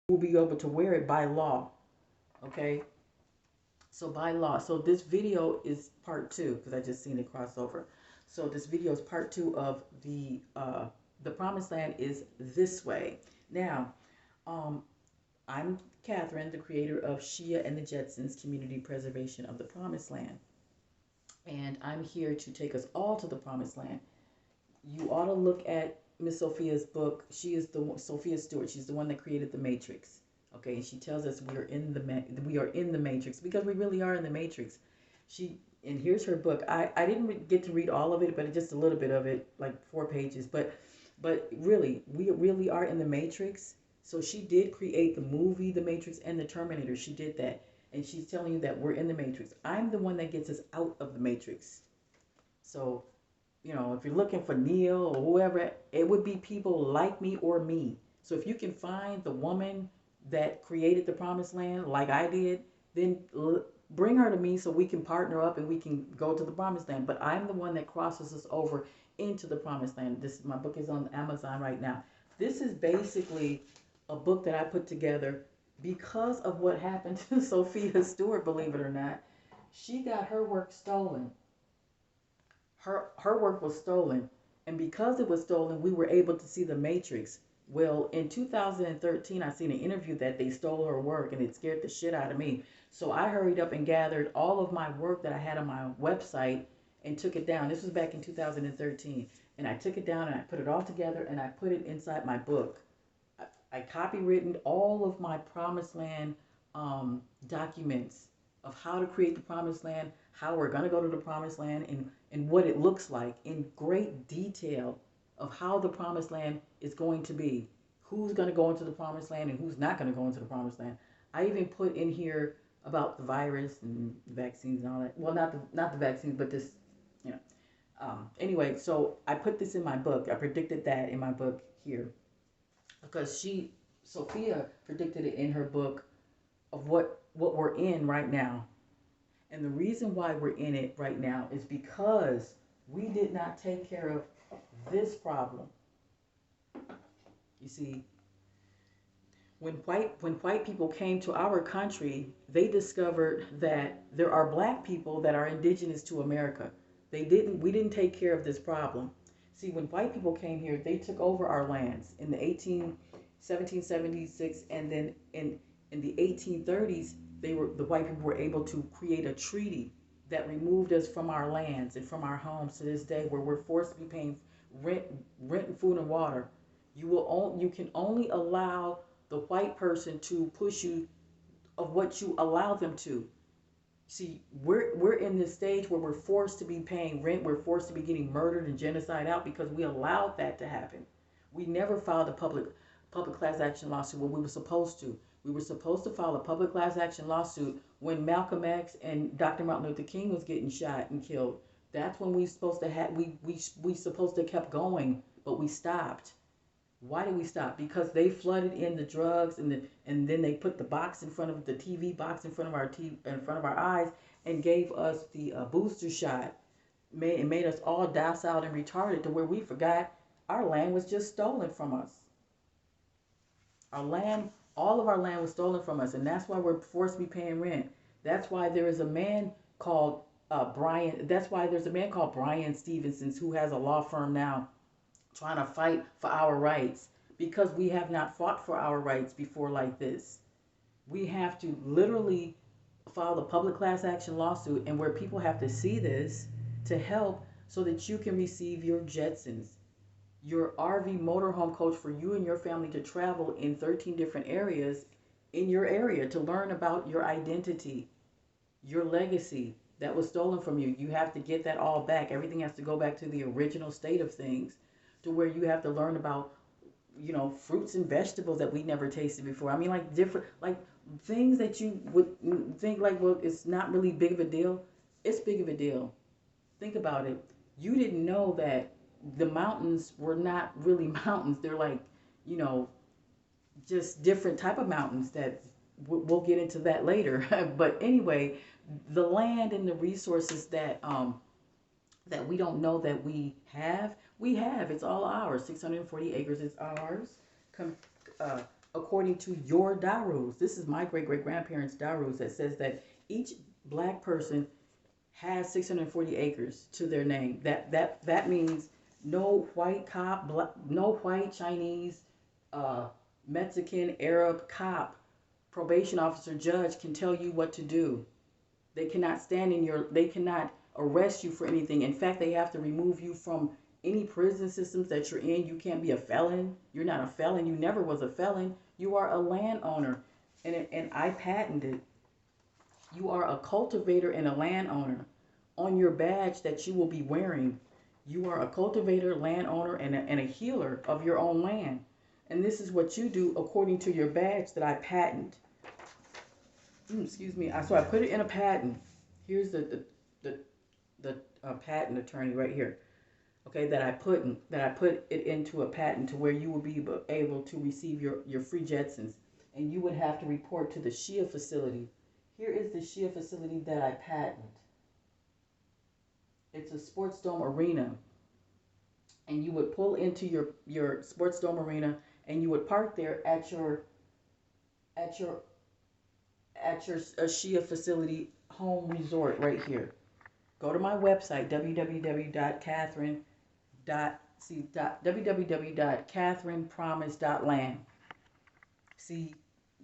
will be able to wear it by law. Okay, so by law. So this video is part two because I just seen it cross over. So this video is part two of the promised land is this way. Now, um, I'm Catherine, the creator of Shia and the Jetsons Community Preservation of the Promised Land, and I'm here to take us all to the Promised Land. You ought to look at Miss Sophia's book. She is the Sophia Stewart. She's the one that created the Matrix. Okay, and she tells us we are in the Matrix because we really are in the Matrix. She and here's her book. I didn't get to read all of it, but just a little bit of it, like 4 pages. But really, we really are in the Matrix. So she did create the movie The Matrix and the Terminator. She did that, and she's telling you that we're in the Matrix. I'm the one that gets us out of the Matrix. So if you're looking for Neil or whoever, it would be people like me or me. So if you can find the woman that created the promised land like I did, then bring her to me so we can partner up and we can go to the promised land. But I'm the one that crosses us over into the promised land. This my book is on Amazon right now. This is basically a book that I put together because of what happened to Sophia Stewart, believe it or not. She got her work stolen. Her work was stolen, and because it was stolen, we were able to see the Matrix. Well, in 2013, I seen an interview that they stole her work, and it scared the shit out of me. So I hurried up and gathered all of my work that I had on my website and took it down. This was back in 2013, and I took it down and I put it all together and I put it inside my book. I copywritten all of my Promised Land documents of how to create the Promised Land, how we're going to go to the Promised Land, and what it looks like in great detail of how the Promised Land is going to be, who's going to go into the Promised Land and who's not going to go into the Promised Land. I even put in here about the virus and vaccines and all that. Well, not the vaccines, but this, you know. Anyway, so I put this in my book. I predicted that in my book here because Sophia predicted it in her book of what we're in right now. And the reason why we're in it right now is because we did not take care of this problem. You see, when white people came to our country, they discovered that there are black people that are indigenous to America. We didn't take care of this problem. See, when white people came here, they took over our lands in the 1776, and then in the 1830s, the white people were able to create a treaty that removed us from our lands and from our homes to this day, where we're forced to be paying rent, rent and food and water. You can only allow the white person to push you of what you allow them to. See, we're in this stage where we're forced to be paying rent, we're forced to be getting murdered and genocide out because we allowed that to happen. We never filed a public class action lawsuit when we were supposed to. We were supposed to file a public class action lawsuit when Malcolm X and Dr. Martin Luther King was getting shot and killed. That's when we supposed to have we supposed to kept going, but we stopped. Why did we stop? Because they flooded in the drugs and then they put the box in front of the TV box in front of in front of our eyes and gave us the booster shot. Made us all docile and retarded to where we forgot our land was just stolen from us. Our land, all of our land was stolen from us, and that's why we're forced to be paying rent. That's why there is a man called Brian. That's why there's a man called Brian Stevenson who has a law firm now trying to fight for our rights because we have not fought for our rights before like this. We have to literally file a public class action lawsuit and where people have to see this to help so that you can receive your Jetsons, your RV motorhome coach for you and your family to travel in 13 different areas in your area to learn about your identity, your legacy that was stolen from you. You have to get that all back. Everything has to go back to the original state of things to where you have to learn about, fruits and vegetables that we never tasted before. I mean, like different, like things that you would think like, well, it's not really big of a deal. It's big of a deal. Think about it. You didn't know that the mountains were not really mountains. They're like, you know, just different type of mountains that we'll get into that later. But anyway, the land and the resources that we don't know that we have. It's all ours. 640 acres is ours. Com- uh, according to your Darus. This is my great great grandparents' Darus that says that each black person has 640 acres to their name. That means no white cop, no white, Chinese, uh, Mexican, Arab cop, probation officer, judge can tell you what to do. They cannot stand in your. They cannot arrest you for anything. In fact, they have to remove you from any prison systems that you're in. You can't be a felon. You're not a felon. You never was a felon. You are a landowner, and I patented. You are a cultivator and a landowner. On your badge that you will be wearing, you are a cultivator, landowner, and a healer of your own land. And this is what you do according to your badge that I patent. Excuse me. So I put it in a patent. Here's the patent attorney right here. Okay, that I put it into a patent to where you will be able to receive your free Jetsons, and you would have to report to the Shia facility. Here is the Shia facility that I patent. It's a sports dome arena, and you would pull into your sports dome arena, and you would park there at your Shia facility home resort right here. Go to my website www.catherinepromise.land. See,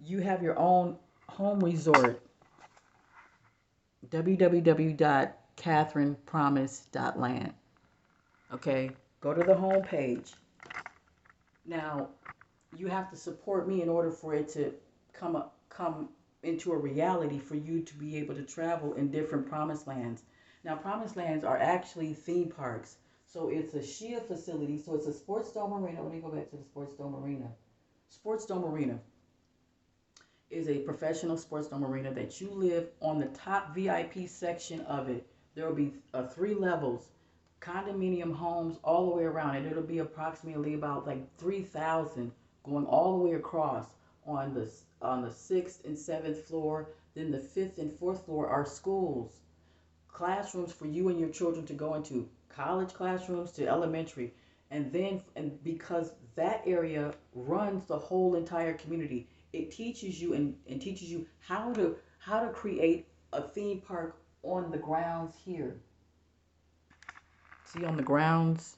you have your own home resort. www.catherinepromise.land. Okay, go to the home page. Now, you have to support me in order for it to come into a reality for you to be able to travel in different promised lands. Now, promised lands are actually theme parks. So it's a Shia facility. So it's a sports dome arena. Let me go back to the sports dome arena. Sports dome arena is a professional sports dome arena that you live on the top VIP section of it. There will be 3 levels, condominium homes all the way around it. It'll be approximately about like 3,000 going all the way across on the 6th and 7th floor. Then the 5th and 4th floor are schools, classrooms for you and your children to go into, college classrooms to elementary. And because that area runs the whole entire community, it teaches you and teaches you how to create a theme park on the grounds here. See, on the grounds,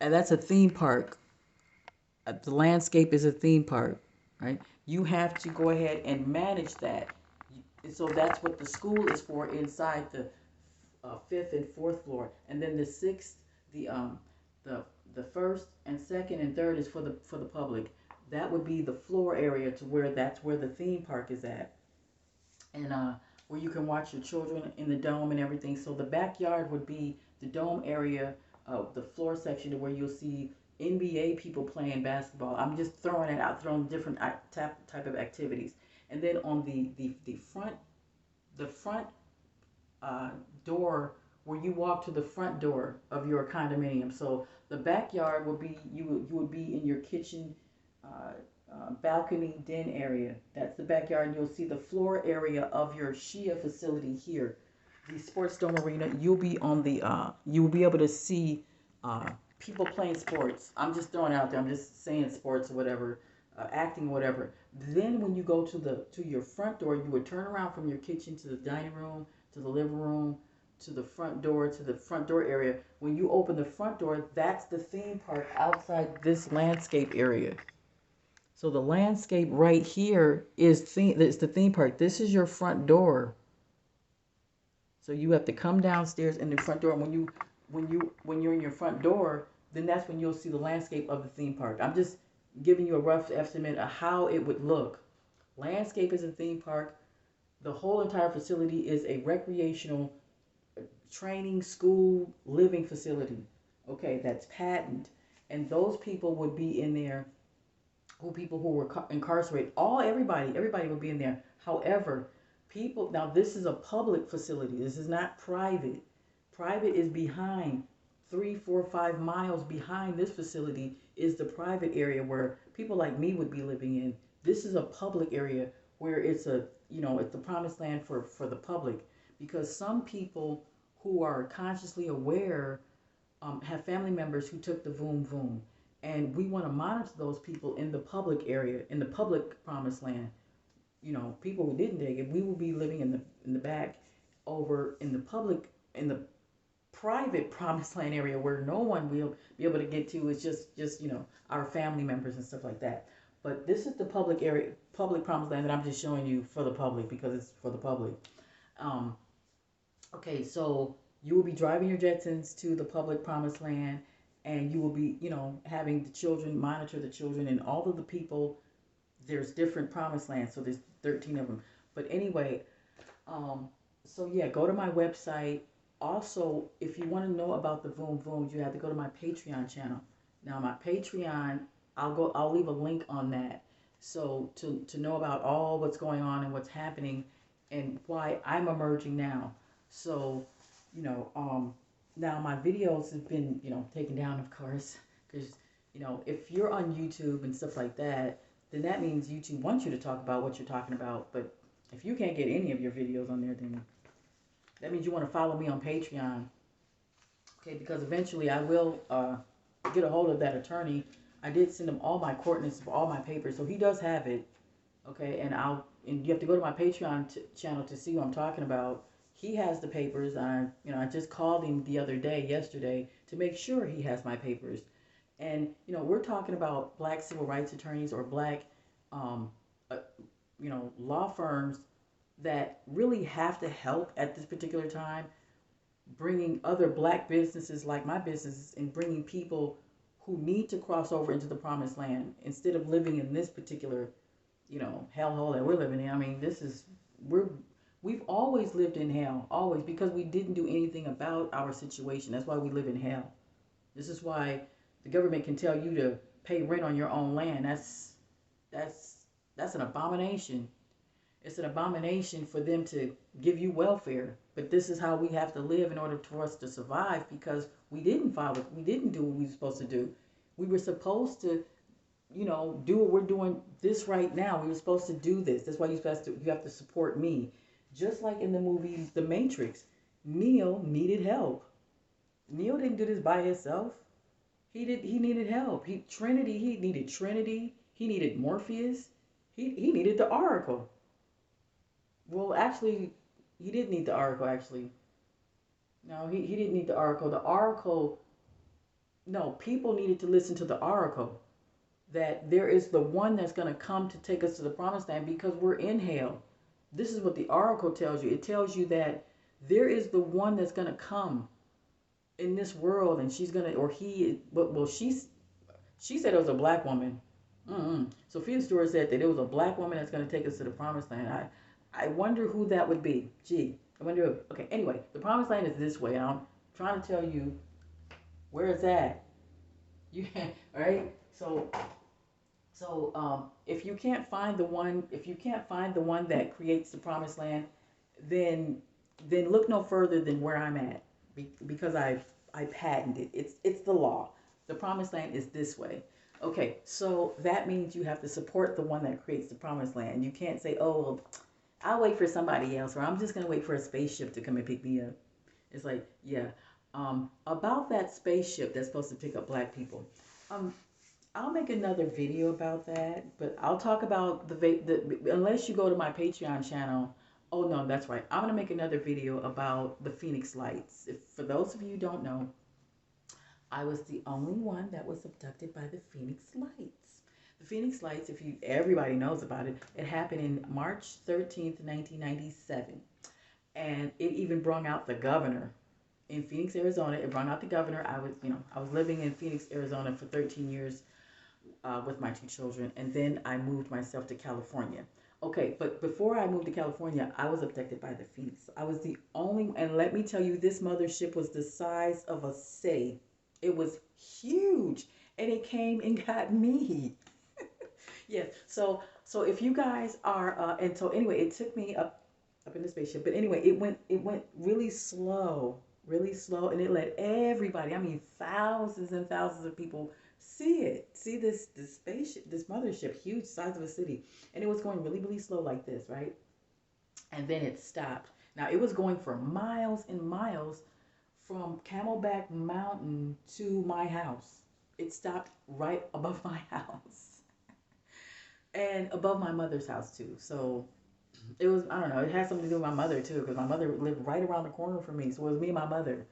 and that's a theme park. The landscape is a theme park, right? You have to go ahead and manage that. So that's what the school is for inside the 5th and 4th floor, and then the 6th, the the first and second and third is for the public. That would be the floor area to where that's where the theme park is at, and where you can watch your children in the dome and everything. So the backyard would be the dome area, the floor section where you'll see NBA people playing basketball. I'm just throwing it out, throwing different type of activities. And then on the front uh, door where you walk to the front door of your condominium. So the backyard would be you would be in your kitchen, uh, balcony den area. That's the backyard. And you'll see the floor area of your Shia facility here, the sports dome arena. You will be able to see people playing sports. I'm just throwing it out there. I'm just saying sports or whatever, acting or whatever. Then when you go to your front door, you would turn around from your kitchen to the dining room, to the living room, to the front door area. When you open the front door, that's the theme park outside this landscape area. So the landscape right here is the theme park. This is your front door. So you have to come downstairs in the front door. And when you're in your front door, then that's when you'll see the landscape of the theme park. I'm just giving you a rough estimate of how it would look. Landscape is a theme park. The whole entire facility is a recreational training, school, living facility. Okay, that's patent. And those people would be in there, people who were incarcerated. Everybody would be in there. However, now this is a public facility. This is not private. Private is behind 3, 4, 5 miles behind this facility is the private area where people like me would be living in. This is a public area where it's the promised land for the public, because some people who are consciously aware have family members who took the voom voom, and we want to monitor those people in the public area, in the public promised land. You know, people who didn't take it, we will be living in the back, over in the public, in the private promised land area where no one will be able to get to. It's just our family members and stuff like that. But this is the public area, public promised land that I'm just showing you for the public because it's for the public. Um, okay, so you will be driving your Jetsons to the public promised land, and you will be, having the children monitor the children and all of the people. There's different promised lands, so there's 13 of them. But anyway, um, so yeah, go to my website. Also, if you want to know about the Voom Vooms, you have to go to my Patreon channel. Now, my Patreon, I'll leave a link on that. So to know about all what's going on and what's happening and why I'm emerging now. So, now my videos have been, taken down, of course, because, if you're on YouTube and stuff like that, then that means YouTube wants you to talk about what you're talking about. But if you can't get any of your videos on there, then that means you want to follow me on Patreon. Okay, because eventually I will get a hold of that attorney. I did send him all my coordinates for all my papers, so he does have it. Okay, and you have to go to my Patreon channel to see what I'm talking about. He has the papers. I just called him the other day, yesterday, to make sure he has my papers. And we're talking about black civil rights attorneys or black, um, uh, law firms that really have to help at this particular time, bringing other black businesses like my businesses and bringing people who need to cross over into the promised land instead of living in this particular, hellhole that we're living in. I mean, we've always lived in hell, always, because we didn't do anything about our situation. That's why we live in hell. This is why the government can tell you to pay rent on your own land. That's an abomination. It's an abomination for them to give you welfare. But this is how we have to live in order for us to survive, because we didn't do what we were supposed to do. We were supposed to, do what we're doing this right now. We were supposed to do this. That's why you have to support me. Just like in the movie The Matrix, Neo needed help. Neo didn't do this by himself. He needed help. He needed Trinity. He needed Morpheus. He needed the Oracle. Well, actually, he did need the Oracle, actually. No, he didn't need the Oracle. The Oracle, no, people needed to listen to the Oracle. That there is the one that's going to come to take us to the promised land, because we're in hell. This is what the Oracle tells you. It tells you that there is the one that's going to come in this world, and she's going to, or he, well, she said it was a black woman. Sophia Stewart said that it was a black woman that's going to take us to the promised land. I wonder who that would be. Gee, I wonder who. Okay, anyway, the promised land is this way. I'm trying to tell you where it's at. You right? So if you can't find the one, that creates the promised land, then look no further than where I'm at, because I patented it. It's the law. The promised land is this way. Okay, so that means you have to support the one that creates the promised land. You can't say, oh, well, I'll wait for somebody else, or I'm just going to wait for a spaceship to come and pick me up. It's like, yeah. About that spaceship that's supposed to pick up black people. I'll make another video about that, but I'll talk about unless you go to my Patreon channel. Oh, no, that's right. I'm going to make another video about the Phoenix Lights. For those of you who don't know, I was the only one that was abducted by the Phoenix Lights. The Phoenix Lights, everybody knows about it, it happened in March 13th, 1997. And it even brought out the governor in Phoenix, Arizona. It brought out the governor. I was living in Phoenix, Arizona for 13 years with my two children. And then I moved myself to California. Okay, but before I moved to California, I was abducted by the Phoenix. I was the only, and let me tell you, this mothership was the size of a city. It was huge, and it came and got me. Yes. So if you guys are, and so anyway, it took me up in the spaceship. But anyway, it went really slow, and it let everybody, I mean, thousands and thousands of people see this spaceship, this mothership, huge, size of a city, and it was going really, really slow like this, right? And then it stopped. Now it was going for miles and miles from Camelback Mountain to my house. It stopped right above my house and above my mother's house too. So it was, I don't know, it had something to do with my mother too, because my mother lived right around the corner from me. So it was me and my mother.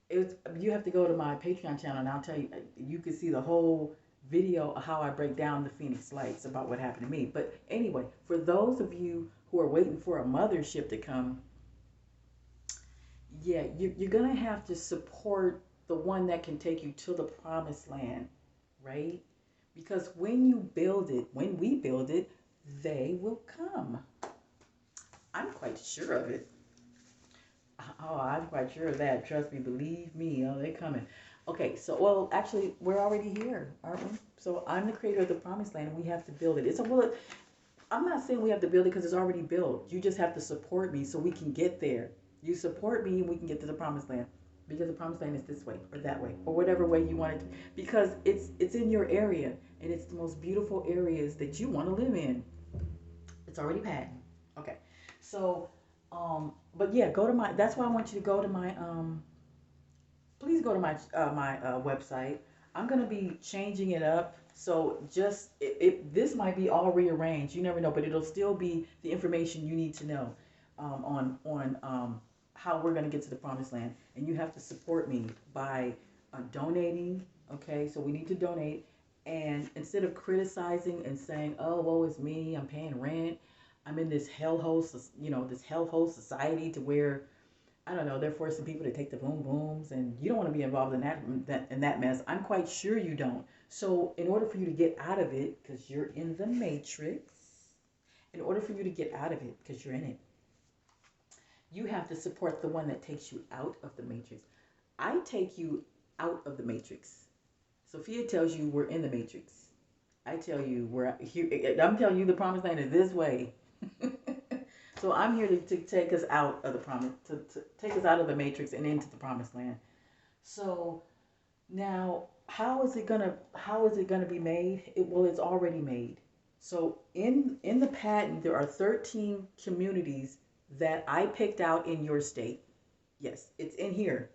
It was, you have to go to my Patreon channel and I'll tell you, you can see the whole video of how I break down the Phoenix Lights about what happened to me. But anyway, for those of you who are waiting for a mothership to come, yeah, you're going to have to support the one that can take you to the promised land, right? Because when we build it, they will come. I'm quite sure of it. Oh, I'm quite sure of that. Trust me, believe me. Oh, they're coming. Okay, so well, actually, we're already here, aren't we? So I'm the creator of the promised land, and we have to build it. It's a well. I'm not saying we have to build it because it's already built. You just have to support me so we can get there. You support me, and we can get to the promised land because the promised land is this way or that way or whatever way you want it to. Because it's in your area, and it's the most beautiful areas that you want to live in. It's already patented. Okay, so but yeah, go to my. That's why I want you to go to my please go to my website. I'm gonna be changing it up. So just this might be all rearranged. You never know, but it'll still be the information you need to know on how we're gonna get to the promised land. And you have to support me by donating. Okay, so we need to donate. And instead of criticizing and saying, "Oh, woe is me, I'm paying rent, I'm in this hellhole, this hellhole society to where I don't know, they're forcing people to take the boom booms, and you don't want to be involved in that mess. I'm quite sure you don't. So, in order for you to get out of it, because you're in the matrix, in order for you to get out of it, because you're in it, you have to support the one that takes you out of the matrix. I take you out of the matrix. Sophia tells you we're in the matrix. I tell you we're here. I'm telling you the promised land is this way. So I'm here to take us out of the promise, to take us out of the matrix and into the promised land. So now, how is it gonna be made? Well, it's already made. So in the patent, there are 13 communities that I picked out in your state. Yes, it's in here,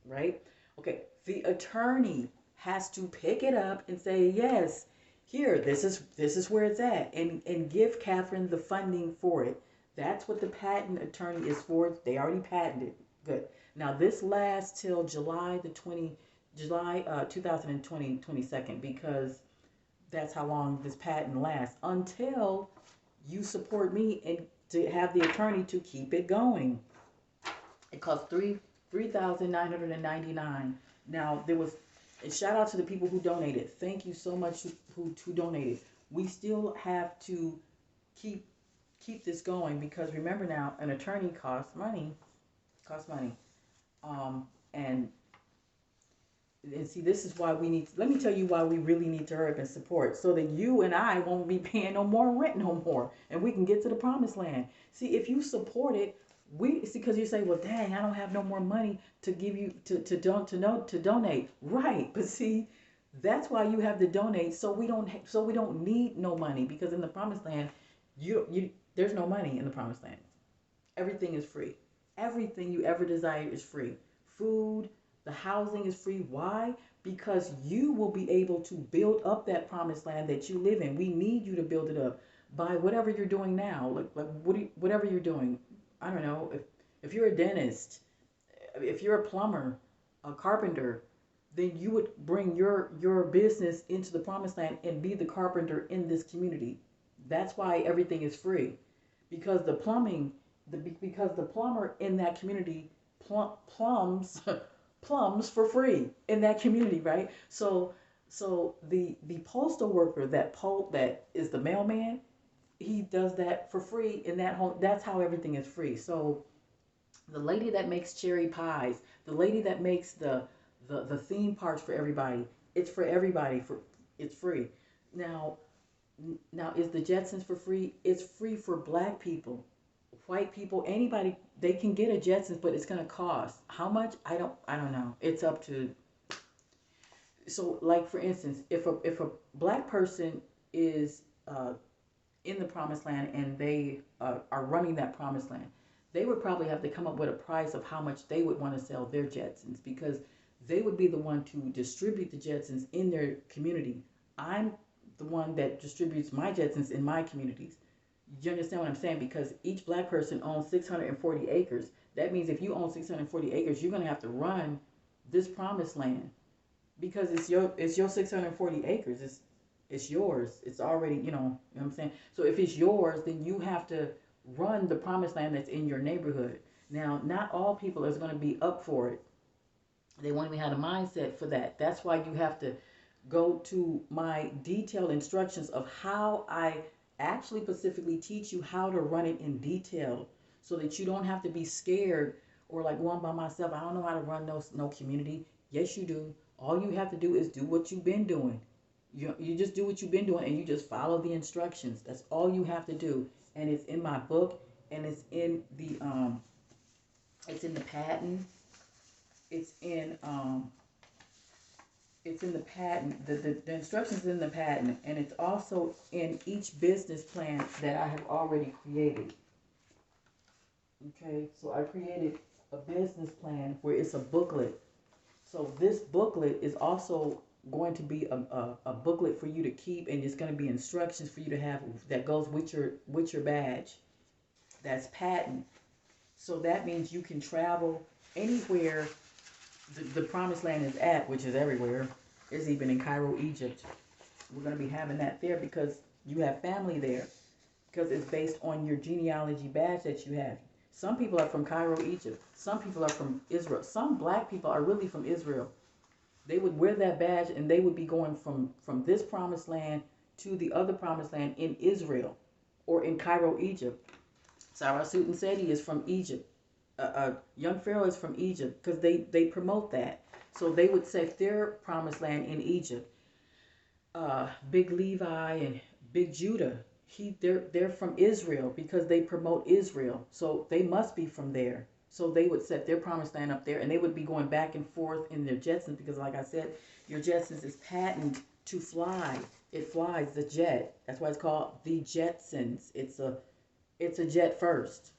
right? Okay, the attorney has to pick it up and say, yes, here, this is where it's at, and give Catherine the funding for it. That's what the patent attorney is for. They already patented. Good. Now this lasts till July 2020 22nd, because that's how long this patent lasts until you support me and to have the attorney to keep it going. It costs $3,999. Now there was a shout out to the people who donated. Thank you so much who donated. We still have to keep this going because remember now, an attorney costs money. Costs money. And see, this is why we need. Let me tell you why we really need to hurry up and support, so that you and I won't be paying no more rent no more, and we can get to the promised land. See, if you support it, we see, because you say, well, dang, I don't have no more money to give you to donate, right? But see, that's why you have to donate, so we don't need no money, because in the promised land, you there's no money in the promised land. Everything is free. Everything you ever desire is free. Food, the housing is free. Why? Because you will be able to build up that promised land that you live in. We need you to build it up by whatever you're doing now. Whatever you're doing. I don't know. If you're a dentist, if you're a plumber, a carpenter, then you would bring your business into the promised land and be the carpenter in this community. That's why everything is free, because because the plumber in that community plums plums for free in that community, right? So the postal worker that is the mailman, he does that for free in that home. That's how everything is free. So the lady that makes cherry pies, the lady that makes the theme parks for everybody, it's for everybody. It's free. Now now is the Jetsons for free? It's free for black people, white people, anybody. They can get a Jetsons, but it's gonna cost how much? I don't know. It's up to. So like for instance, if a black person is in the promised land and they are running that promised land, they would probably have to come up with a price of how much they would want to sell their Jetsons, because They would be the one to distribute the Jetsons in their community. I'm the one that distributes my Jetsons in my communities. You understand what I'm saying? Because each black person owns 640 acres. That means if you own 640 acres, you're going to have to run this promised land because it's your 640 acres. It's yours. It's already, you know what I'm saying? So if it's yours, then you have to run the promised land that's in your neighborhood. Now, not all people are going to be up for it. They want me to have a mindset for that. That's why you have to go to my detailed instructions of how I actually specifically teach you how to run it in detail so that you don't have to be scared or like going by myself. I don't know how to run no community. Yes, you do. All you have to do is do what you've been doing. You just do what you've been doing and you just follow the instructions. That's all you have to do. And it's in my book and it's in the patent. It's in the patent. The instructions in the patent, and it's also in each business plan that I have already created. Okay, so I created a business plan where it's a booklet. So this booklet is also going to be a booklet for you to keep, and it's going to be instructions for you to have that goes with your badge. That's patent. So that means you can travel anywhere the promised land is at, which is everywhere. It's even in Cairo, Egypt. We're going to be having that there because you have family there. Because it's based on your genealogy badge that you have. Some people are from Cairo, Egypt. Some people are from Israel. Some black people are really from Israel. They would wear that badge and they would be going from this promised land to the other promised land in Israel or in Cairo, Egypt. Sarah Sutan Seti is from Egypt. Young Pharaoh is from Egypt because they promote that. So they would say their promised land in Egypt. Big Levi and Big Judah, they're from Israel because they promote Israel. So they must be from there. So they would set their promised land up there and they would be going back and forth in their Jetsons because like I said, your Jetsons is patented to fly. It flies the jet. That's why it's called the Jetsons. It's a jet first.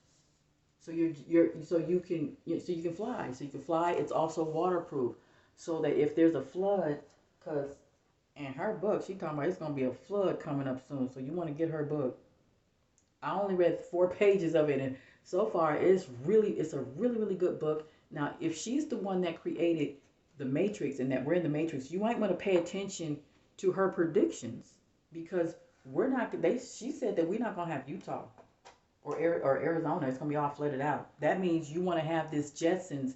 So you can fly. So you can fly. It's also waterproof, so that if there's a flood, because in her book she talking about it's gonna be a flood coming up soon. So you want to get her book. I only read 4 pages of it, and so far it's a really good book. Now, if she's the one that created the Matrix and that we're in the Matrix, you might want to pay attention to her predictions because we're not. She said that we're not gonna have Utah or Arizona, it's going to be all flooded out. That means you want to have this Jetsons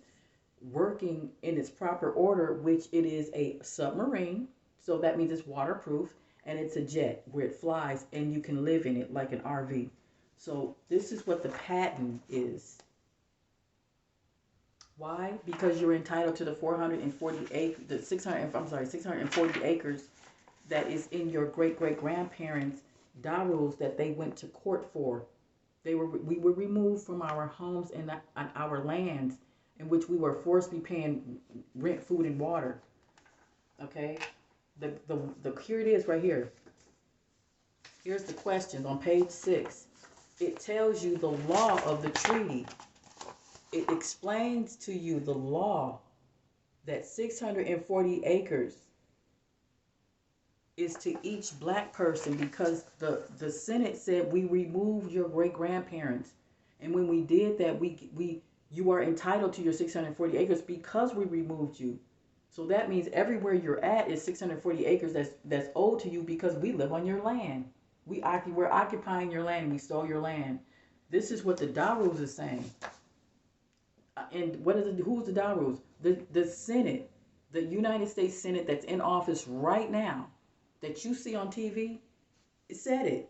working in its proper order, which it is a submarine. So that means it's waterproof and it's a jet where it flies and you can live in it like an RV. So this is what the patent is. Why? Because you're entitled to the 640 acres that is in your great grandparents' darus that they went to court for. We were removed from our homes and our lands in which we were forcibly paying rent, food, and water. Okay, here it is right here. Here's the questions on page 6. It tells you the law of the treaty. It explains to you the law that 640 acres is to each black person because the Senate said we removed your great grandparents, and when we did that, you are entitled to your 640 acres because we removed you. So that means everywhere you're at is 640 acres that's owed to you because we live on your land. We're occupying your land. We stole your land. This is what the Darus is saying. And what is it? Who's the Darus? The Senate, the United States Senate that's in office right now, that you see on TV, it said it.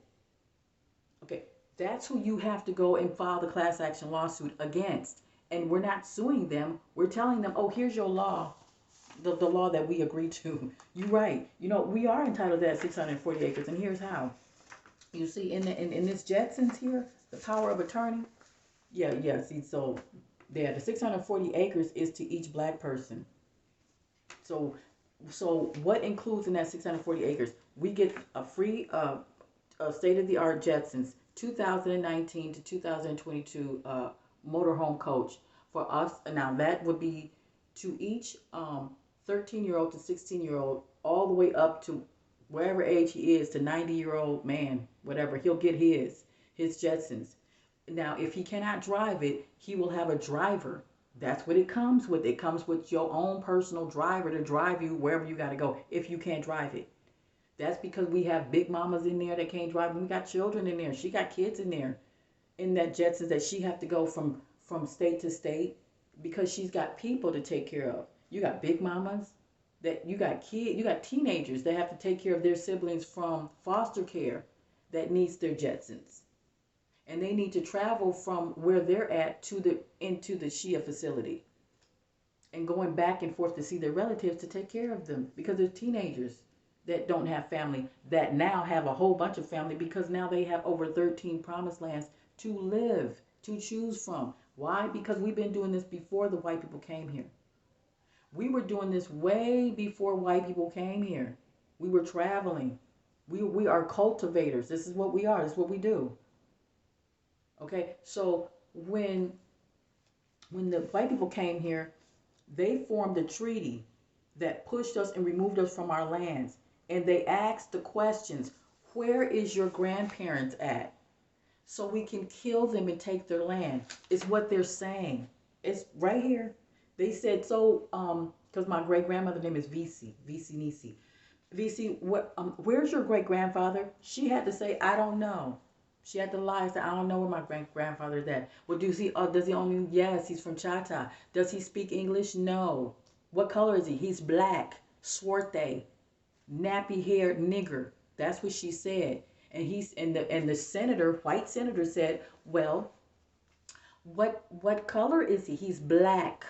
Okay, that's who you have to go and file the class action lawsuit against. And we're not suing them. We're telling them, oh, here's your law, the law that we agreed to. You're right. You know, we are entitled to that 640 acres, and here's how. You see, in this Jetsons here, the power of attorney. Yeah. See, so there, the 640 acres is to each black person. So what includes in that 640 acres? We get a free state-of-the-art Jetsons 2019 to 2022 motorhome coach for us. Now that would be to each 13-year-old to 16-year-old, all the way up to wherever age he is, to 90-year-old man, whatever, he'll get his Jetsons. Now, if he cannot drive it, he will have a driver. That's what it comes with. It comes with your own personal driver to drive you wherever you got to go if you can't drive it. That's because we have big mamas in there that can't drive. We got children in there. She got kids in there in that Jetsons that she have to go from state to state because she's got people to take care of. You got big mamas that you got kids, you got teenagers that have to take care of their siblings from foster care that needs their Jetsons. And they need to travel from where they're at to the into the Shia facility and going back and forth to see their relatives to take care of them because they're teenagers that don't have family that now have a whole bunch of family because now they have over 13 promised lands to live, to choose from. Why? Because we've been doing this before the white people came here. We were doing this way before white people came here. We were traveling. We are cultivators. This is what we are. This is what we do. Okay, so when the white people came here, they formed a treaty that pushed us and removed us from our lands. And they asked the questions, where is your grandparents at? So we can kill them and take their land. It's what they're saying. It's right here. They said, so, because my great-grandmother's name is VC Nisi. VC, where's your great-grandfather? She had to say, I don't know. She had to lie and say, I don't know where my grandfather is at. Well, does he only, yes, he's from Chata. Does he speak English? No. What color is he? He's black, swarte, nappy-haired nigger. That's what she said. And the senator, white senator said, well, what color is he? He's black.